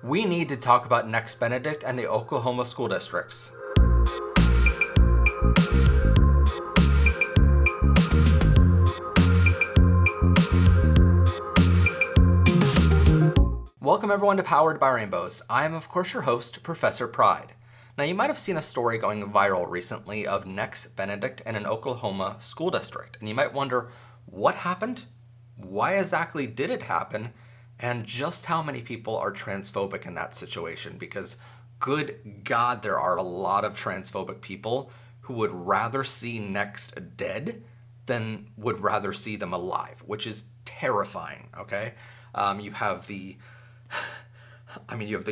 We need to talk about Nex Benedict and the Oklahoma school districts. Welcome everyone to Powered by Rainbows. I am of course your host, Professor Pride. Now you might have seen a story going viral recently of Nex Benedict and an Oklahoma school district, and you might wonder, what happened? Why exactly did it happen? And just how many people are transphobic in that situation? Because good God, there are a lot of transphobic people who would rather see Nex dead than would rather see them alive, which is terrifying, okay? You have the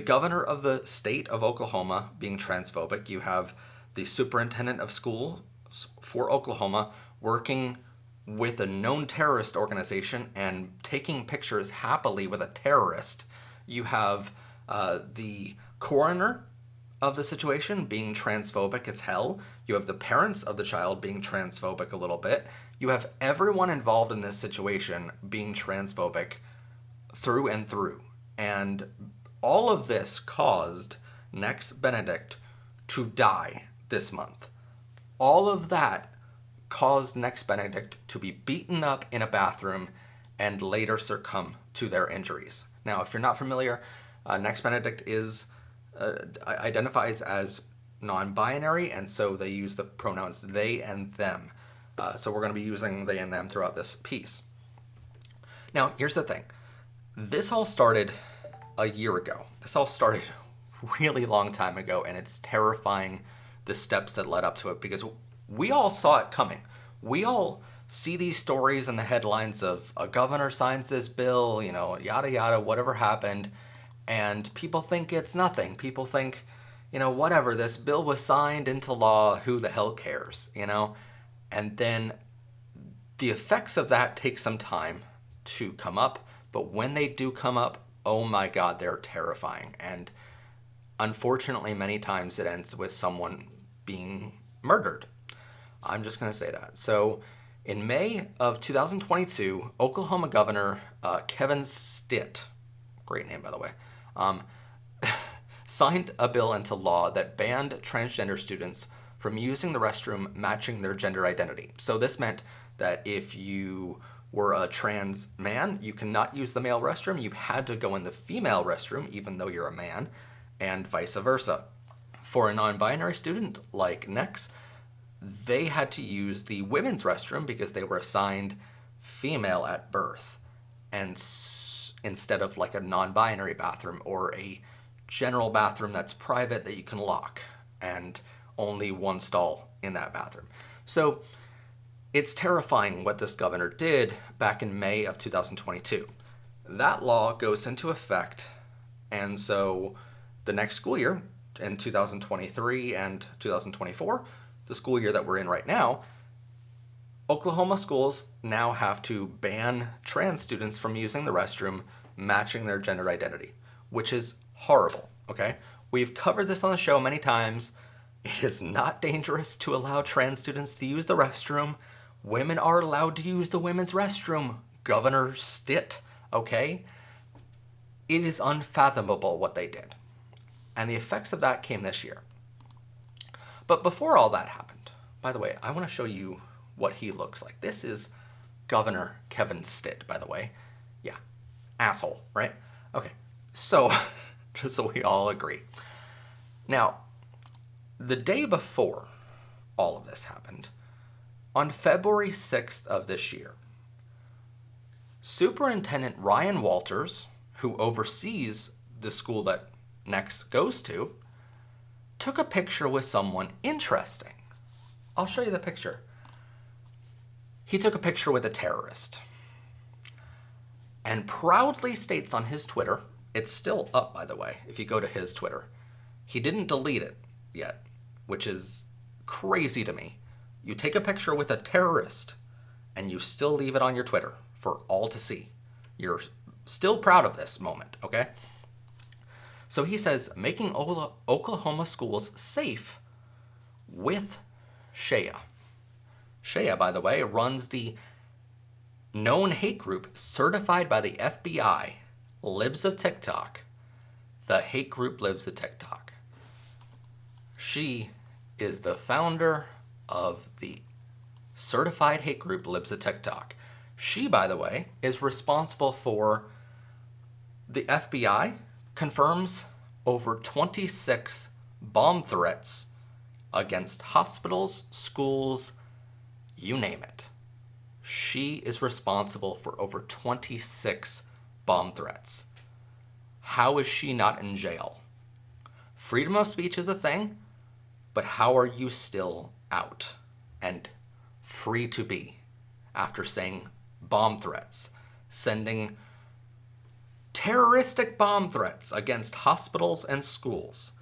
governor of the state of Oklahoma being transphobic. You have the superintendent of schools for Oklahoma working with a known terrorist organization and taking pictures happily with a terrorist. You have the coroner of the situation being transphobic as hell. You have the parents of the child being transphobic a little bit. You have everyone involved in this situation being transphobic through and through. And all of this caused Nex Benedict to die this month. All of that caused Nex Benedict to be beaten up in a bathroom and later succumb to their injuries. Now, if you're not familiar, Nex Benedict identifies as non-binary, and so they use the pronouns they and them. So we're going to be using they and them throughout this piece. Now, here's the thing. This all started a year ago. This all started really long time ago, and it's terrifying the steps that led up to it because we all saw it coming. We all see these stories in the headlines of a governor signs this bill, yada yada, whatever happened, and people think it's nothing. People think, whatever, this bill was signed into law, who the hell cares, And then the effects of that take some time to come up, but when they do come up, oh my God, they're terrifying. And unfortunately, many times it ends with someone being murdered. I'm just going to say that. So in May of 2022, Oklahoma Governor Kevin Stitt, great name by the way, signed a bill into law that banned transgender students from using the restroom matching their gender identity. So this meant that if you were a trans man, you cannot use the male restroom. You had to go in the female restroom, even though you're a man, and vice versa. For a non-binary student like Nex, they had to use the women's restroom because they were assigned female at birth, and instead of like a non-binary bathroom or a general bathroom that's private that you can lock, and only one stall in that bathroom. So it's terrifying what this governor did back in May of 2022. That law goes into effect, and so the next school year, in 2023 and 2024, the school year that we're in right now, Oklahoma schools now have to ban trans students from using the restroom matching their gender identity, which is horrible, okay? We've covered this on the show many times. It is not dangerous to allow trans students to use the restroom. Women are allowed to use the women's restroom, Governor Stitt, okay? It is unfathomable what they did. And the effects of that came this year. But before all that happened, by the way, I want to show you what he looks like. This is Governor Kevin Stitt, by the way. Yeah, asshole, right? Okay, so just so we all agree. Now, the day before all of this happened, on February 6th of this year, Superintendent Ryan Walters, who oversees the school that Nex goes to, took a picture with someone interesting. I'll show you the picture. He took a picture with a terrorist and proudly states on his Twitter, it's still up by the way, if you go to his Twitter, he didn't delete it yet, which is crazy to me. You take a picture with a terrorist and you still leave it on your Twitter for all to see. You're still proud of this moment, okay? So he says, making Oklahoma schools safe with Shea. Shea, by the way, runs the known hate group certified by the FBI, Libs of TikTok, The hate group lives at TikTok. She is the founder of the certified hate group lives at TikTok. She, by the way, is responsible for the FBI confirms over 26 bomb threats against hospitals, schools, you name it. She is responsible for over 26 bomb threats. How is she not in jail? Freedom of speech is a thing, but how are you still out and free to be after saying bomb threats, sending terroristic bomb threats against hospitals and schools?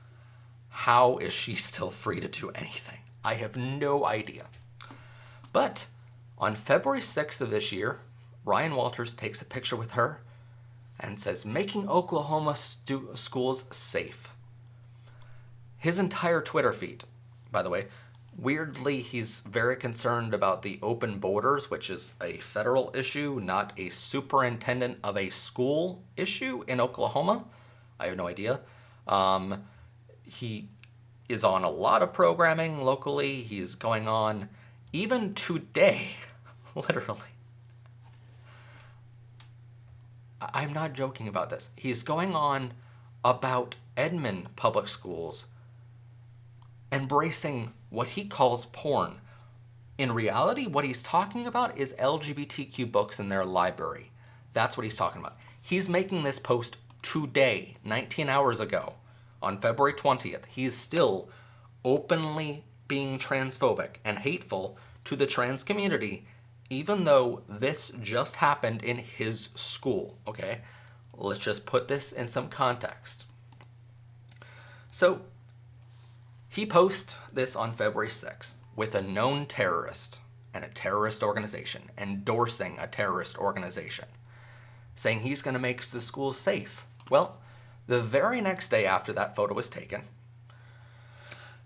How is she still free to do anything? I have no idea. But on February 6th of this year, Ryan Walters takes a picture with her and says, "Making Oklahoma schools safe." His entire Twitter feed, by the way, weirdly, he's very concerned about the open borders, which is a federal issue, not a superintendent of a school issue in Oklahoma. I have no idea. He is on a lot of programming locally. He's going on, even today, literally. I'm not joking about this. He's going on about Edmond public schools embracing what he calls porn. In reality, what he's talking about is LGBTQ books in their library. That's what he's talking about. He's making this post today, 19 hours ago, on February 20th. He's still openly being transphobic and hateful to the trans community, even though this just happened in his school, okay? Let's just put this in some context. So, he posts this on February 6th with a known terrorist and a terrorist organization, endorsing a terrorist organization, saying he's going to make the schools safe. Well, the very next day after that photo was taken,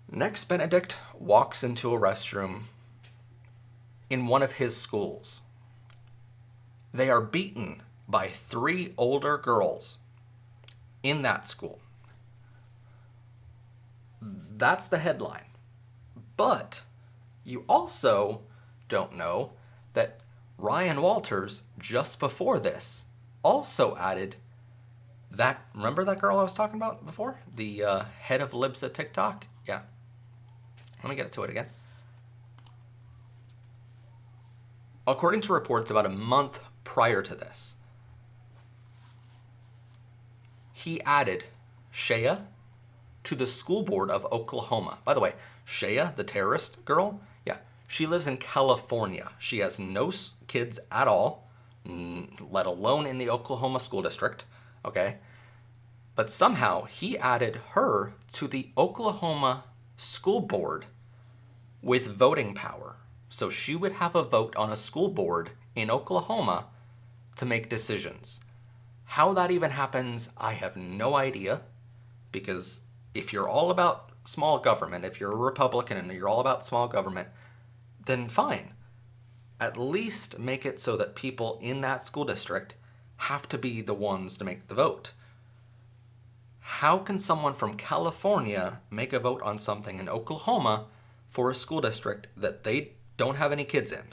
Nex Benedict walks into a restroom in one of his schools. They are beaten by 3 older girls in that school. That's the headline. But you also don't know that Ryan Walters, just before this, also added that, remember that girl I was talking about before? The head of libs at TikTok? Yeah. Let me get to it again. According to reports about a month prior to this, he added Shea to the school board of Oklahoma. By the way, Shea, the terrorist girl, yeah, she lives in California. She has no kids at all, let alone in the Oklahoma school district, okay? But somehow he added her to the Oklahoma school board with voting power. So she would have a vote on a school board in Oklahoma to make decisions. How that even happens, I have no idea, because if you're all about small government, if you're a Republican and you're all about small government, then fine. At least make it so that people in that school district have to be the ones to make the vote. How can someone from California make a vote on something in Oklahoma for a school district that they don't have any kids in,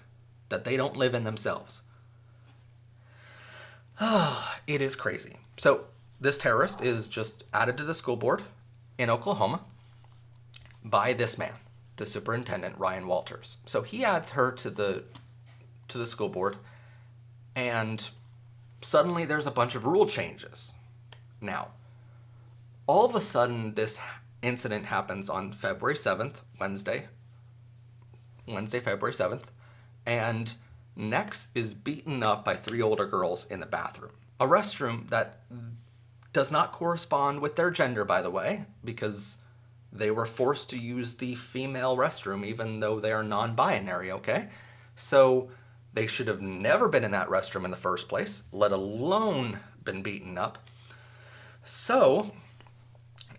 that they don't live in themselves? It is crazy. So this terrorist is just added to the school board in Oklahoma by this man, the superintendent, Ryan Walters. So he adds her to the school board, and suddenly there's a bunch of rule changes. Now, all of a sudden this incident happens on February 7th, Wednesday, February 7th, and Nex is beaten up by 3 older girls in the bathroom. A restroom that does not correspond with their gender, by the way, because they were forced to use the female restroom even though they are non-binary, okay? So they should have never been in that restroom in the first place, let alone been beaten up. So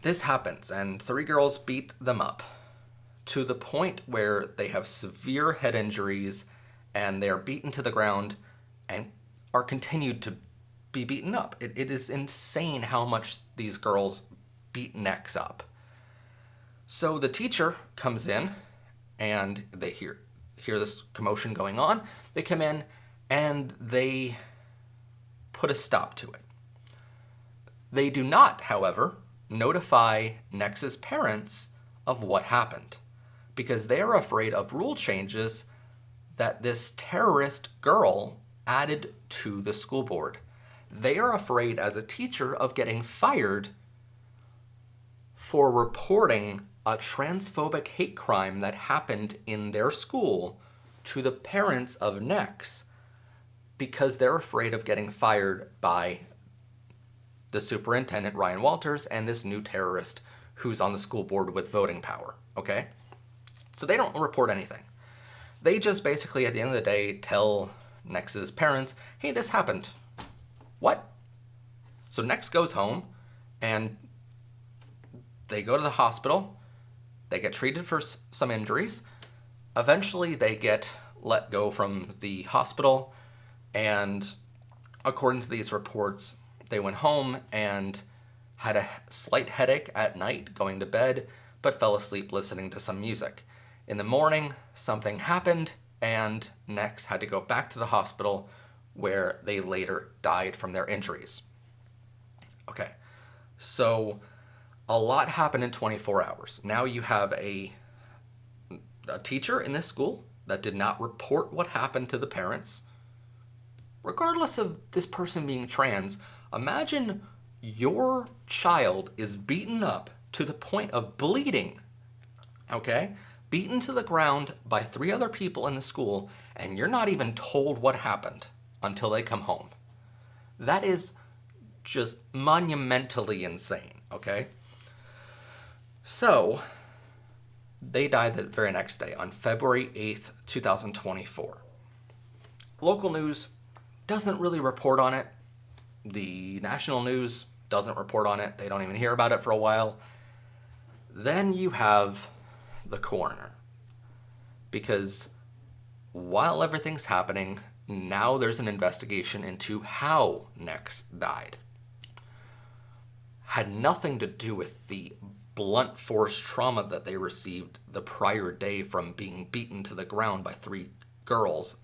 this happens, and 3 girls beat them up to the point where they have severe head injuries and they are beaten to the ground and are continued to be beaten up. It is insane how much these girls beat Nex up. So the teacher comes in, and they hear this commotion going on. They come in, and they put a stop to it. They do not, however, notify Nex's parents of what happened, because they are afraid of rule changes that this terrorist girl added to the school board. They are afraid as a teacher of getting fired for reporting a transphobic hate crime that happened in their school to the parents of Nex, because they're afraid of getting fired by the superintendent, Ryan Walters, and this new terrorist who's on the school board with voting power, okay? So they don't report anything. They just basically, at the end of the day, tell Nex's parents, hey, this happened. What? So Nex goes home, and they go to the hospital. They get treated for some injuries. Eventually, they get let go from the hospital, and according to these reports, they went home and had a slight headache at night going to bed, but fell asleep listening to some music. In the morning, something happened, and Nex had to go back to the hospital, where they later died from their injuries. Okay, so a lot happened in 24 hours. Now you have a teacher in this school that did not report what happened to the parents. Regardless of this person being trans, imagine your child is beaten up to the point of bleeding, okay? Beaten to the ground by 3 other people in the school, and you're not even told what happened until they come home. That is just monumentally insane, okay? So, they died the very next day, on February 8th, 2024. Local news doesn't really report on it. The national news doesn't report on it. They don't even hear about it for a while. Then you have the coroner. Because while everything's happening, now there's an investigation into how Nex died. Had nothing to do with the blunt force trauma that they received the prior day from being beaten to the ground by 3 girls.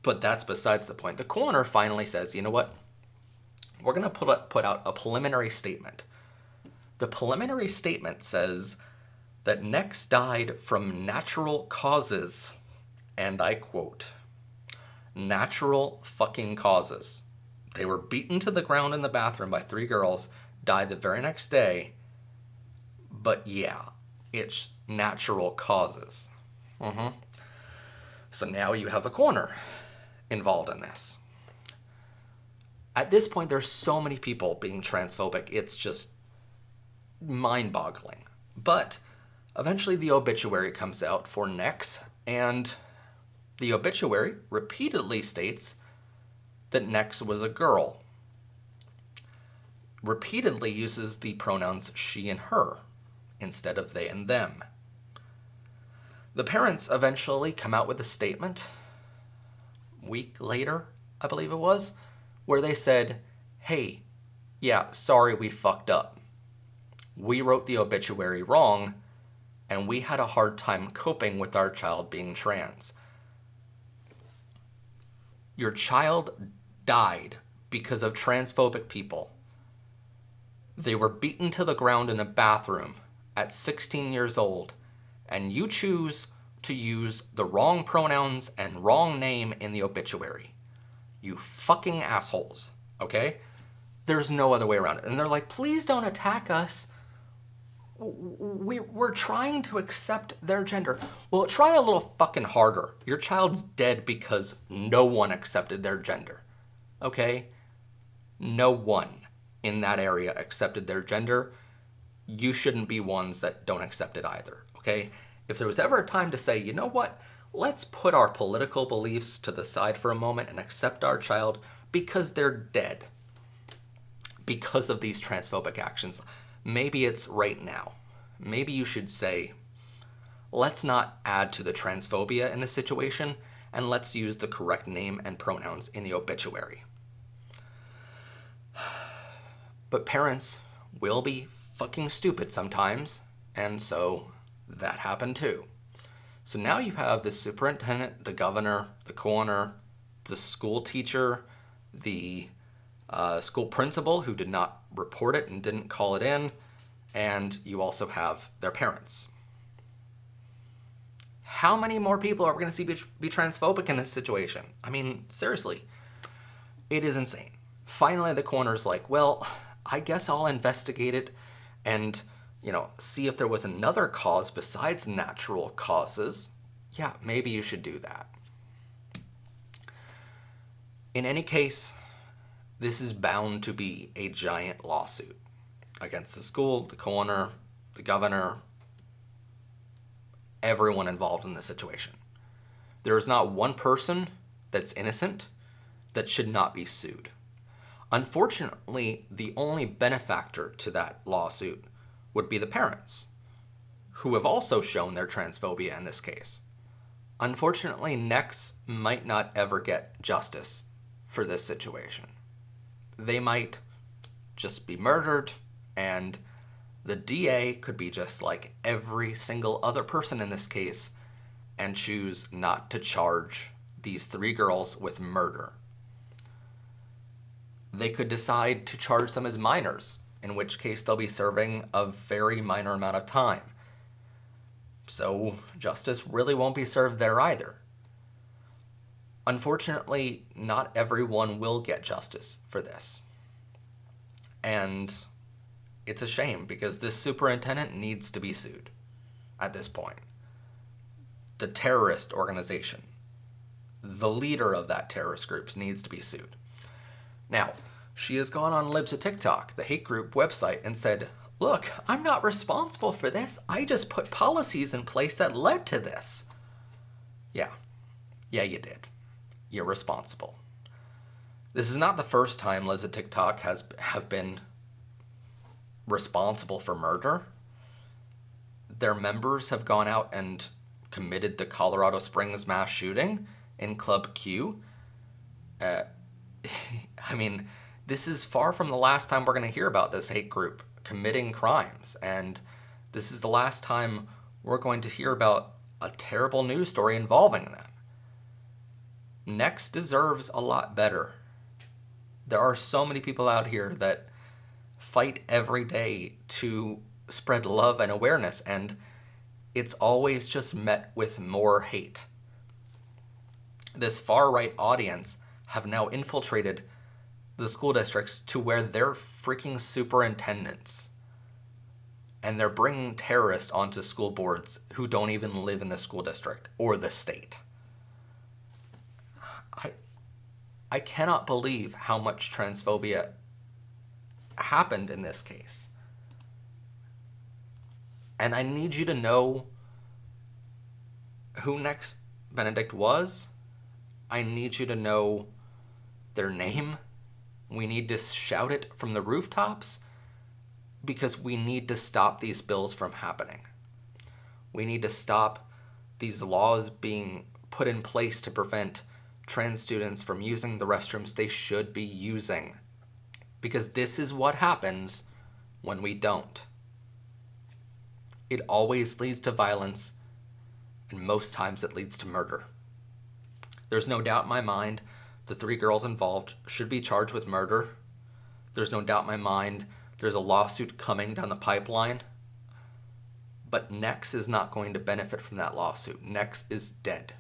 But that's besides the point. The coroner finally says, you know what? We're going to put out a preliminary statement. The preliminary statement says that Nex died from natural causes. And I quote, natural fucking causes. They were beaten to the ground in the bathroom by 3 girls, died the very next day. But yeah, it's natural causes. So now you have the coroner involved in this. At this point, there's so many people being transphobic, it's just mind-boggling. But eventually the obituary comes out for Nex, and the obituary repeatedly states that Nex was a girl. Repeatedly uses the pronouns she and her instead of they and them. The parents eventually come out with a statement, a week later, I believe it was, where they said, hey, yeah, sorry we fucked up. We wrote the obituary wrong, and we had a hard time coping with our child being trans. Your child died because of transphobic people. They were beaten to the ground in a bathroom at 16 years old, and you choose to use the wrong pronouns and wrong name in the obituary. You fucking assholes, okay? There's no other way around it. And they're like, please don't attack us. We're trying to accept their gender. Well, try a little fucking harder. Your child's dead because no one accepted their gender, okay? No one in that area accepted their gender. You shouldn't be ones that don't accept it either, okay? If there was ever a time to say, you know what, let's put our political beliefs to the side for a moment and accept our child because they're dead, because of these transphobic actions, maybe it's right now. Maybe you should say, let's not add to the transphobia in this situation, and let's use the correct name and pronouns in the obituary. But parents will be fucking stupid sometimes, and so that happened too. So now you have the superintendent, the governor, the coroner, the school teacher, the school principal who did not report it and didn't call it in, and you also have their parents. How many more people are we going to see be transphobic in this situation? I mean, seriously, it is insane. Finally, the coroner's like, well, I guess I'll investigate it and, see if there was another cause besides natural causes. Yeah, maybe you should do that. In any case, this is bound to be a giant lawsuit against the school, the coroner, the governor, everyone involved in this situation. There is not one person that's innocent that should not be sued. Unfortunately, the only benefactor to that lawsuit would be the parents, who have also shown their transphobia in this case. Unfortunately, Nex might not ever get justice for this situation. They might just be murdered, and the DA could be just like every single other person in this case and choose not to charge these 3 girls with murder. They could decide to charge them as minors, in which case they'll be serving a very minor amount of time. So justice really won't be served there either. Unfortunately, not everyone will get justice for this. And it's a shame because this superintendent needs to be sued at this point. The terrorist organization, the leader of that terrorist group, needs to be sued. Now, she has gone on Libs of TikTok, the hate group website, and said, look, I'm not responsible for this. I just put policies in place that led to this. Yeah, you did. You're responsible. This is not the first time Libs of TikTok have been responsible for murder. Their members have gone out and committed the Colorado Springs mass shooting in Club Q. I mean, this is far from the last time we're going to hear about this hate group committing crimes, and this is the last time we're going to hear about a terrible news story involving them. Nex deserves a lot better. There are so many people out here that fight every day to spread love and awareness, and it's always just met with more hate. This far-right audience have now infiltrated the school districts to where they're freaking superintendents. And they're bringing terrorists onto school boards who don't even live in the school district or the state. I cannot believe how much transphobia happened in this case. And I need you to know who Nex Benedict was. I need you to know their name. We need to shout it from the rooftops because we need to stop these bills from happening. We need to stop these laws being put in place to prevent trans students from using the restrooms they should be using. Because this is what happens when we don't. It always leads to violence, and most times it leads to murder. There's no doubt in my mind the 3 girls involved should be charged with murder. There's no doubt in my mind there's a lawsuit coming down the pipeline. But Nex is not going to benefit from that lawsuit. Nex is dead.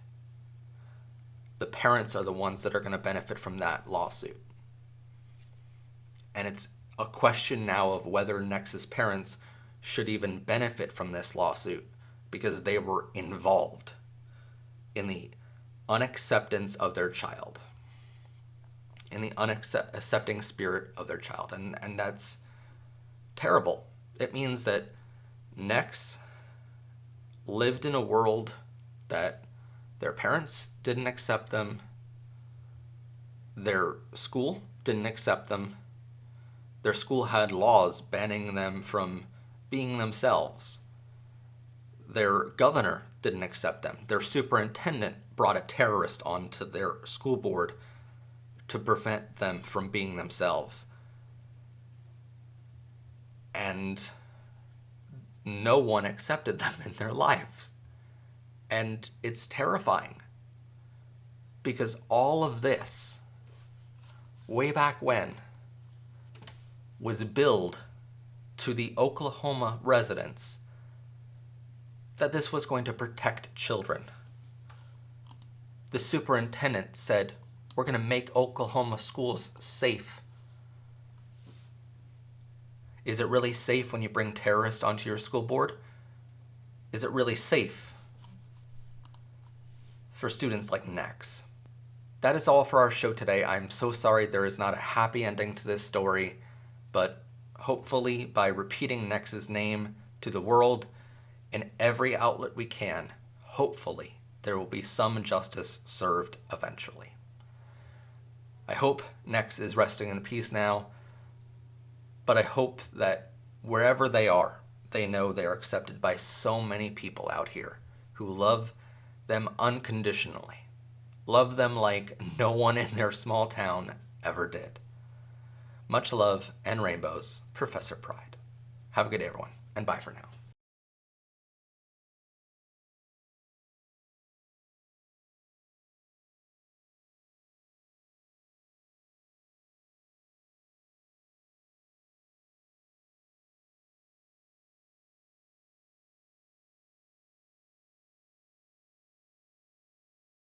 The parents are the ones that are going to benefit from that lawsuit. And it's a question now of whether Nex's parents should even benefit from this lawsuit because they were involved in the unacceptance of their child, in the unaccepting spirit of their child. And that's terrible. It means that Nex lived in a world that their parents didn't accept them, their school didn't accept them, their school had laws banning them from being themselves, their governor didn't accept them, their superintendent brought a terrorist onto their school board to prevent them from being themselves. and no one accepted them in their lives. And it's terrifying, because all of this, way back when, was billed to the Oklahoma residents that this was going to protect children. The superintendent said, we're going to make Oklahoma schools safe. Is it really safe when you bring terrorists onto your school board? Is it really safe for students like Nex? That is all for our show today. I'm so sorry there is not a happy ending to this story, but hopefully by repeating Nex's name to the world in every outlet we can, hopefully there will be some justice served eventually. I hope Nex is resting in peace now, but I hope that wherever they are, they know they are accepted by so many people out here who love them unconditionally. Love them like no one in their small town ever did. Much love and rainbows, Professor Pride. Have a good day, everyone, and bye for now.